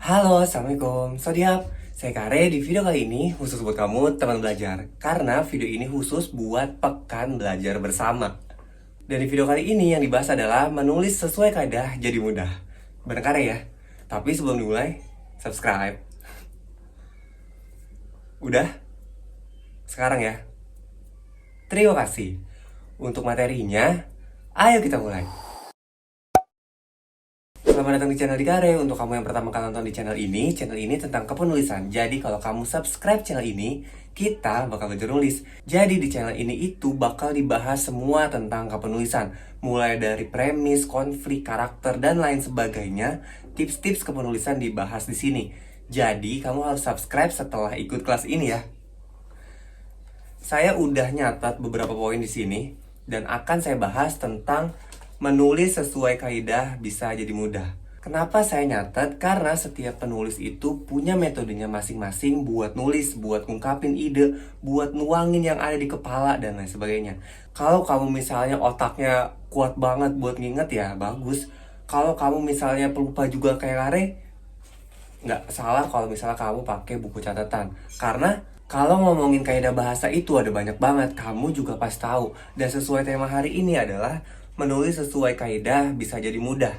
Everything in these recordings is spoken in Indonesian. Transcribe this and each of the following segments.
Halo, Assalamualaikum. Sodiap, saya Kare. Di video kali ini khusus buat kamu teman belajar. Karena video ini khusus buat pekan belajar bersama. Dan di video kali ini yang dibahas adalah menulis sesuai kaidah jadi mudah. Benar Kare ya? Tapi sebelum dimulai, subscribe. Udah? Sekarang ya? Terima kasih. Untuk materinya, ayo kita mulai. Selamat datang di channel Dikare. Untuk kamu yang pertama kali nonton di channel ini tentang kepenulisan. Jadi kalau kamu subscribe channel ini, kita bakal belajar nulis. Jadi di channel ini itu bakal dibahas semua tentang kepenulisan. Mulai dari premis, konflik, karakter, dan lain sebagainya. Tips-tips kepenulisan dibahas di sini. Jadi kamu harus subscribe setelah ikut kelas ini ya. Saya udah nyatat beberapa poin di sini dan akan saya bahas tentang menulis sesuai kaidah bisa jadi mudah. Kenapa saya nyatet? Karena setiap penulis itu punya metodenya masing-masing buat nulis, buat ngungkapin ide, buat nuangin yang ada di kepala, dan lain sebagainya. Kalau kamu misalnya otaknya kuat banget buat nginget ya bagus. Kalau kamu misalnya pelupa juga kayak Kare, nggak salah kalau misalnya kamu pakai buku catatan. Karena kalau ngomongin kaidah bahasa itu ada banyak banget, kamu juga pasti tahu. Dan sesuai tema hari ini adalah menulis sesuai kaidah bisa jadi mudah.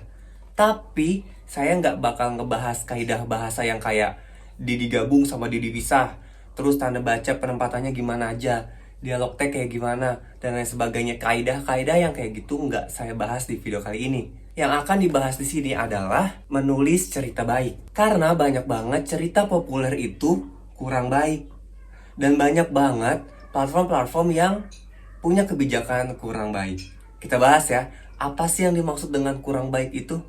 Tapi saya nggak bakal ngebahas kaidah bahasa yang kayak Didi gabung sama Didi pisah, terus tanda baca penempatannya gimana aja, dialog teks kayak gimana, dan lain sebagainya. Kaidah-kaidah yang kayak gitu nggak saya bahas di video kali ini. Yang akan dibahas di sini adalah menulis cerita baik. Karena banyak banget cerita populer itu kurang baik. Dan banyak banget platform-platform yang punya kebijakan kurang baik. Kita bahas ya, apa sih yang dimaksud dengan kurang baik itu?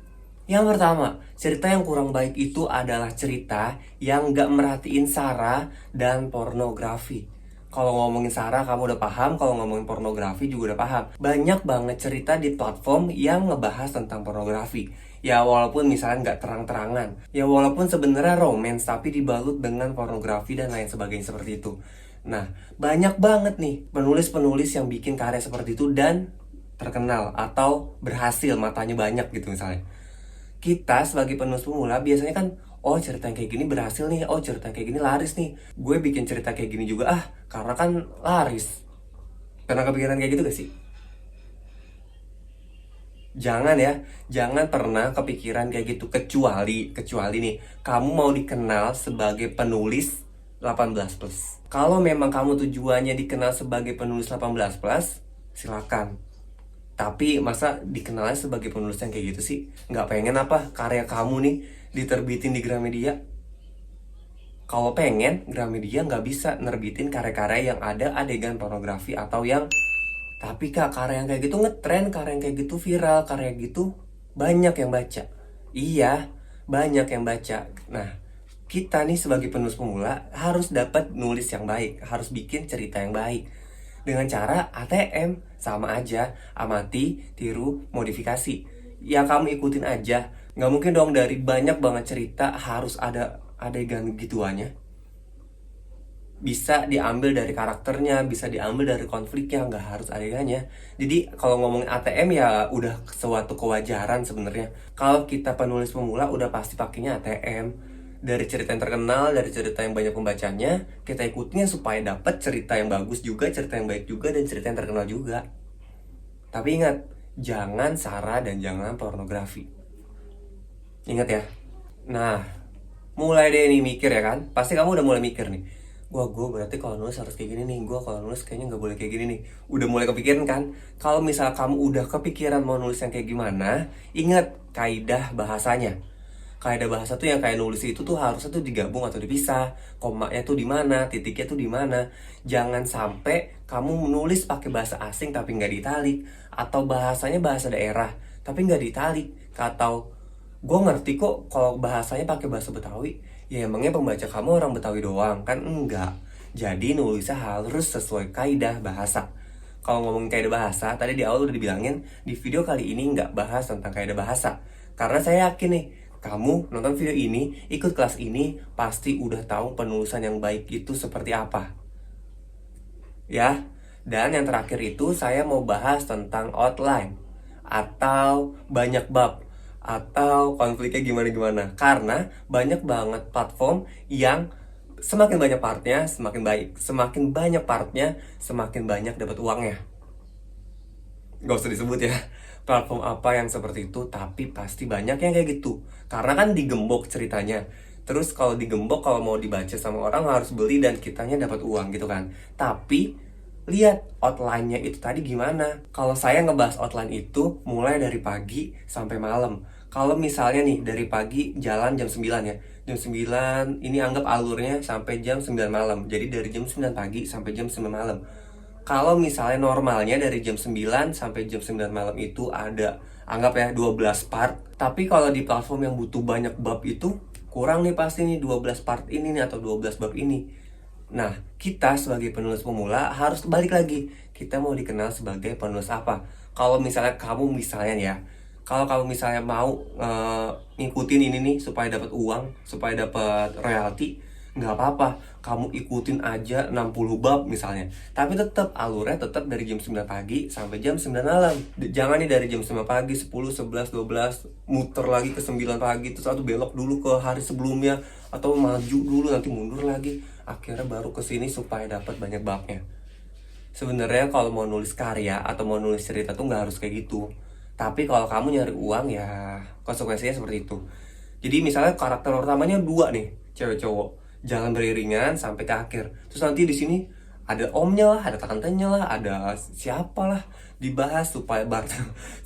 Yang pertama, cerita yang kurang baik itu adalah cerita yang gak merhatiin sara dan pornografi. Kalau ngomongin sara kamu udah paham, kalau ngomongin pornografi juga udah paham. Banyak banget cerita di platform yang ngebahas tentang pornografi. Ya walaupun misalnya nggak terang-terangan, ya walaupun sebenarnya romance tapi dibalut dengan pornografi dan lain sebagainya seperti itu. Nah, banyak banget nih penulis-penulis yang bikin karya seperti itu dan terkenal atau berhasil, matanya banyak gitu misalnya. Kita sebagai penulis pemula biasanya kan, oh cerita yang kayak gini berhasil nih, oh cerita yang kayak gini laris nih, gue bikin cerita kayak gini juga karena kan laris. Pernah kepikiran kayak gitu gak sih? Jangan ya, jangan pernah kepikiran kayak gitu, kecuali nih kamu mau dikenal sebagai penulis 18 plus. Kalau memang kamu tujuannya dikenal sebagai penulis 18 plus, silakan. Tapi masa dikenalnya sebagai penulis yang kayak gitu sih? Nggak pengen apa karya kamu nih diterbitin di Gramedia? Kalau pengen, Gramedia nggak bisa nerbitin karya-karya yang ada adegan pornografi atau yang... Tapi kak, karya yang kayak gitu ngetren, karya yang kayak gitu viral, karya gitu banyak yang baca. Iya, banyak yang baca. Nah, kita nih sebagai penulis pemula harus dapat nulis yang baik, harus bikin cerita yang baik. Dengan cara ATM, sama aja, amati, tiru, modifikasi. Ya kamu ikutin aja. Nggak mungkin dong dari banyak banget cerita harus ada adegan gituannya. Bisa diambil dari karakternya, bisa diambil dari konfliknya, nggak harus adegannya. Jadi kalau ngomongin ATM ya udah suatu kewajaran sebenarnya. Kalau kita penulis pemula udah pasti pakainya ATM. Dari cerita yang terkenal, dari cerita yang banyak pembacanya, kita ikutnya supaya dapat cerita yang bagus juga, cerita yang baik juga, dan cerita yang terkenal juga. Tapi ingat, jangan sara dan jangan pornografi. Ingat ya. Nah, mulai deh nih mikir ya kan. Pasti kamu udah mulai mikir nih. Wah, gue berarti kalau nulis harus kayak gini nih. Gue kalau nulis kayaknya nggak boleh kayak gini nih. Udah mulai kepikiran kan? Kalau misal kamu udah kepikiran mau nulis yang kayak gimana, ingat kaidah bahasanya. Kaidah bahasa tuh yang kayak nulis itu tuh harusnya tuh digabung atau dipisah. Komanya tuh di mana, titiknya tuh di mana. Jangan sampai kamu menulis pakai bahasa asing tapi nggak ditalik, atau bahasanya bahasa daerah tapi nggak ditalik, atau gue ngerti kok kalau bahasanya pakai bahasa Betawi. Ya emangnya pembaca kamu orang Betawi doang? Kan enggak. Jadi nulisnya harus sesuai kaidah bahasa. Kalau ngomongin kaidah bahasa, tadi di awal udah dibilangin, di video kali ini nggak bahas tentang kaidah bahasa. Karena saya yakin nih, kamu nonton video ini, ikut kelas ini, pasti udah tahu penulisan yang baik itu seperti apa. Ya, dan yang terakhir itu saya mau bahas tentang outline atau banyak bab atau konfliknya gimana-gimana. Karena banyak banget platform yang semakin banyak partnya, semakin baik. Semakin banyak partnya, semakin banyak dapat uangnya. Gak usah disebut ya platform apa yang seperti itu, tapi pasti banyak yang kayak gitu. Karena kan digembok ceritanya. Terus kalau digembok, kalau mau dibaca sama orang harus beli dan kitanya dapat uang gitu kan. Tapi lihat outline-nya itu tadi gimana. Kalau saya ngebahas outline itu mulai dari pagi sampai malam. Kalau misalnya nih dari pagi jalan jam 9 ya. Jam 9 ini anggap alurnya sampai jam 9 malam. Jadi dari jam 9 pagi sampai jam 9 malam. Kalau misalnya normalnya dari jam 9 sampai jam 9 malam itu ada anggap ya 12 part. Tapi kalau di platform yang butuh banyak bab itu kurang nih pasti nih 12 part ini nih atau 12 bab ini. Nah, kita sebagai penulis pemula harus balik lagi. Kita mau dikenal sebagai penulis apa? Kalau misalnya kamu misalnya ya, kalau kamu misalnya mau ngikutin ini nih supaya dapat uang, supaya dapat royalti, nggak apa-apa. Kamu ikutin aja 60 bab misalnya. Tapi tetap alurnya tetap dari jam 9 pagi sampai jam 9 malam. Jangan nih dari jam 9 pagi, 10, 11, 12, muter lagi ke 9 pagi, terus atau belok dulu ke hari sebelumnya, atau maju dulu nanti mundur lagi. Akhirnya baru ke sini supaya dapat banyak babnya. Sebenarnya kalau mau nulis karya atau mau nulis cerita tuh nggak harus kayak gitu. Tapi kalau kamu nyari uang ya konsekuensinya seperti itu. Jadi misalnya karakter utamanya dua nih, cewek cowok, jalan beriringan sampai ke akhir. Terus nanti di sini ada omnya lah, ada tantenya lah, ada siapa lah dibahas supaya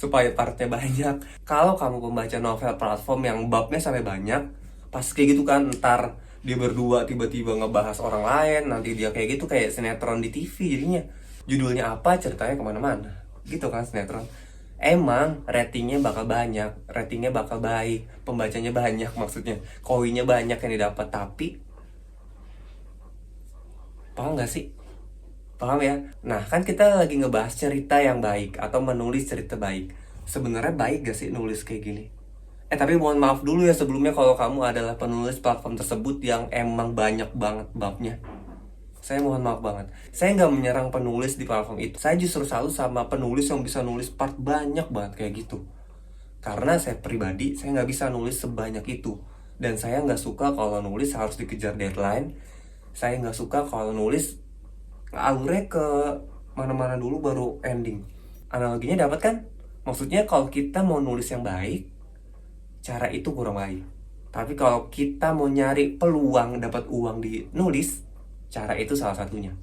supaya partnya banyak. Kalau kamu pembaca novel platform yang babnya sampai banyak, pas kayak gitu kan ntar dia berdua tiba-tiba ngebahas orang lain, nanti dia kayak gitu kayak sinetron di TV jadinya. Judulnya apa, ceritanya kemana-mana gitu kan sinetron. Emang ratingnya bakal banyak, ratingnya bakal baik, pembacanya banyak, maksudnya koinnya banyak yang didapat. Tapi paham gak sih? Paham ya? Nah kan kita lagi ngebahas cerita yang baik atau menulis cerita baik. Sebenarnya baik gak sih nulis kayak gini? Tapi mohon maaf dulu ya sebelumnya kalau kamu adalah penulis platform tersebut yang emang banyak banget babnya. Saya mohon maaf banget. Saya nggak menyerang penulis di platform itu. Saya justru selalu sama penulis yang bisa nulis part banyak banget kayak gitu. Karena saya pribadi, saya nggak bisa nulis sebanyak itu. Dan saya nggak suka kalau nulis harus dikejar deadline. Saya nggak suka kalau nulis alurnya ke mana-mana dulu baru ending. Analoginya dapat kan? Maksudnya kalau kita mau nulis yang baik, cara itu kurang baik. Tapi kalau kita mau nyari peluang dapat uang di nulis, cara itu salah satunya.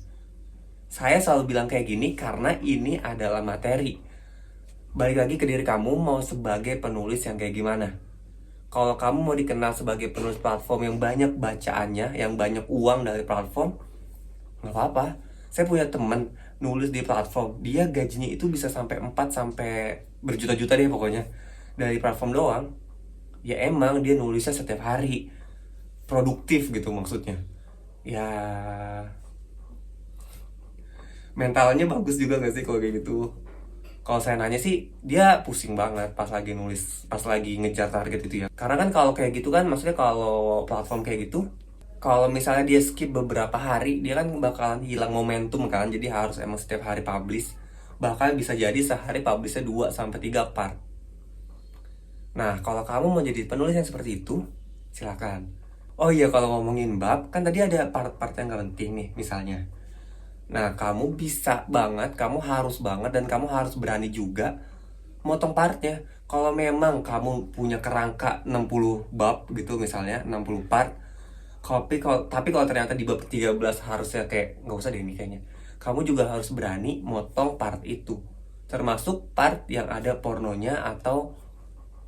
Saya selalu bilang kayak gini karena ini adalah materi. Balik lagi ke diri kamu mau sebagai penulis yang kayak gimana. Kalau kamu mau dikenal sebagai penulis platform yang banyak bacaannya, yang banyak uang dari platform, nggak apa-apa. Saya punya temen nulis di platform, dia gajinya itu bisa sampai 4 sampai berjuta-juta deh pokoknya. Dari platform doang. Ya emang dia nulisnya setiap hari. Produktif gitu maksudnya. Ya mentalnya bagus juga gak sih kalau kayak gitu? Kalau saya nanya sih dia pusing banget pas lagi nulis, pas lagi ngejar target itu ya. Karena kan kalau kayak gitu kan, maksudnya kalau platform kayak gitu, kalau misalnya dia skip beberapa hari, dia kan bakalan hilang momentum kan. Jadi harus emang setiap hari publish. Bahkan bisa jadi sehari publishnya 2 sampai 3 part. Nah, kalau kamu mau jadi penulis yang seperti itu, silakan. Oh iya, kalau ngomongin bab, kan tadi ada part-part yang gak penting nih, misalnya. Nah, kamu bisa banget, kamu harus banget, dan kamu harus berani juga motong partnya. Kalau memang kamu punya kerangka 60 bab gitu misalnya, 60 part, tapi kalau ternyata di bab 13 harusnya kayak, nggak usah deh ini kayaknya. Kamu juga harus berani motong part itu. Termasuk part yang ada pornonya atau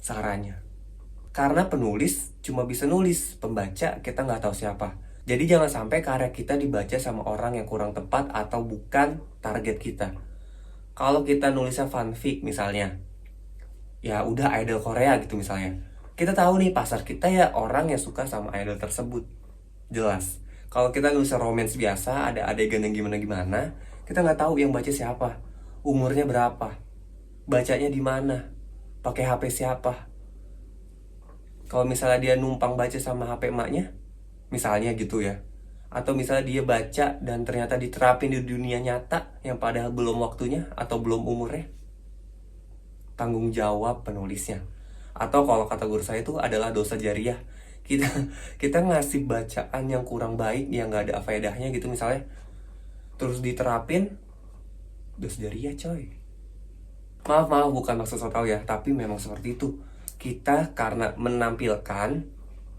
saranya. Karena penulis cuma bisa nulis, pembaca kita nggak tahu siapa. Jadi jangan sampai karya kita dibaca sama orang yang kurang tepat atau bukan target kita. Kalau kita nulisnya fanfic misalnya, ya udah idol Korea gitu misalnya. Kita tahu nih pasar kita ya orang yang suka sama idol tersebut. Jelas. Kalau kita nulisnya romance biasa, ada adegan yang gimana-gimana, kita nggak tahu yang baca siapa, umurnya berapa, bacanya di mana, pakai HP siapa. Kalau misalnya dia numpang baca sama HP emaknya, misalnya gitu ya, atau misalnya dia baca dan ternyata diterapin di dunia nyata yang padahal belum waktunya atau belum umurnya, tanggung jawab penulisnya. Atau kalau kata guru saya itu adalah dosa jariah. Kita kita ngasih bacaan yang kurang baik, yang nggak ada faedahnya gitu misalnya, terus diterapin, dosa jariah coy. Maaf, bukan maksud so tau ya, tapi memang seperti itu. Kita karena menampilkan,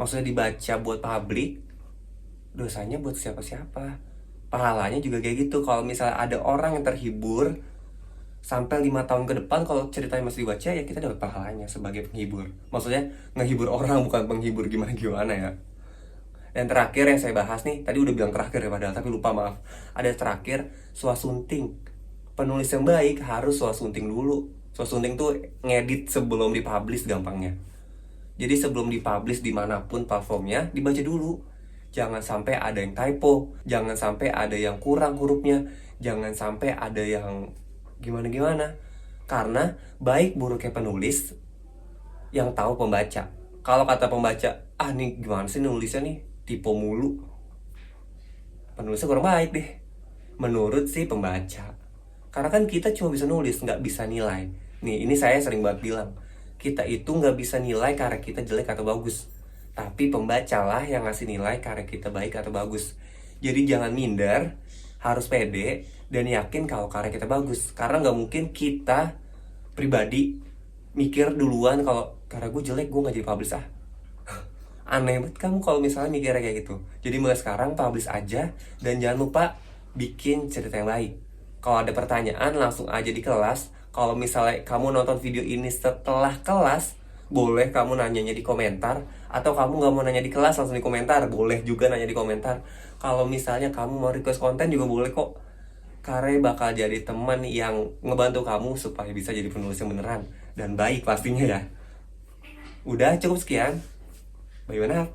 maksudnya dibaca buat publik, dosanya buat siapa-siapa. Pahalanya juga kayak gitu. Kalau misalnya ada orang yang terhibur sampai 5 tahun ke depan, kalau ceritanya masih dibaca, ya kita dapat pahalanya sebagai penghibur. Maksudnya ngehibur orang, bukan penghibur gimana-gimana ya. Dan terakhir yang saya bahas nih, tadi udah bilang terakhir ya padahal, tapi lupa, maaf. Ada terakhir, swasunting. Penulis yang baik harus swasunting dulu. Swasunting tuh ngedit sebelum dipublish gampangnya. Jadi sebelum dipublish dimanapun platformnya, dibaca dulu. Jangan sampai ada yang typo, jangan sampai ada yang kurang hurufnya, jangan sampai ada yang gimana-gimana. Karena baik buruknya penulis yang tahu pembaca. Kalau kata pembaca, ah nih gimana sih nulisnya nih, tipe mulu, penulisnya kurang baik deh menurut si pembaca. Karena kan kita cuma bisa nulis, nggak bisa nilai. Nih, ini saya sering banget bilang, kita itu nggak bisa nilai karya kita jelek atau bagus, tapi pembacalah yang ngasih nilai karya kita baik atau bagus. Jadi jangan minder, harus pede dan yakin kalau karya kita bagus. Karena nggak mungkin kita pribadi mikir duluan kalau karya gue jelek, gue nggak jadi publish ah. Aneh banget kamu kalau misalnya mikirnya kayak gitu. Jadi mulai sekarang publish aja, dan jangan lupa bikin cerita yang baik. Kalau ada pertanyaan langsung aja di kelas. Kalau misalnya kamu nonton video ini setelah kelas, boleh kamu nanyanya di komentar. Atau kamu gak mau nanya di kelas, langsung di komentar, boleh juga nanya di komentar. Kalau misalnya kamu mau request konten juga boleh kok. Karena bakal jadi teman yang ngebantu kamu supaya bisa jadi penulis yang beneran dan baik pastinya ya. Udah, cukup sekian. Bagaimana?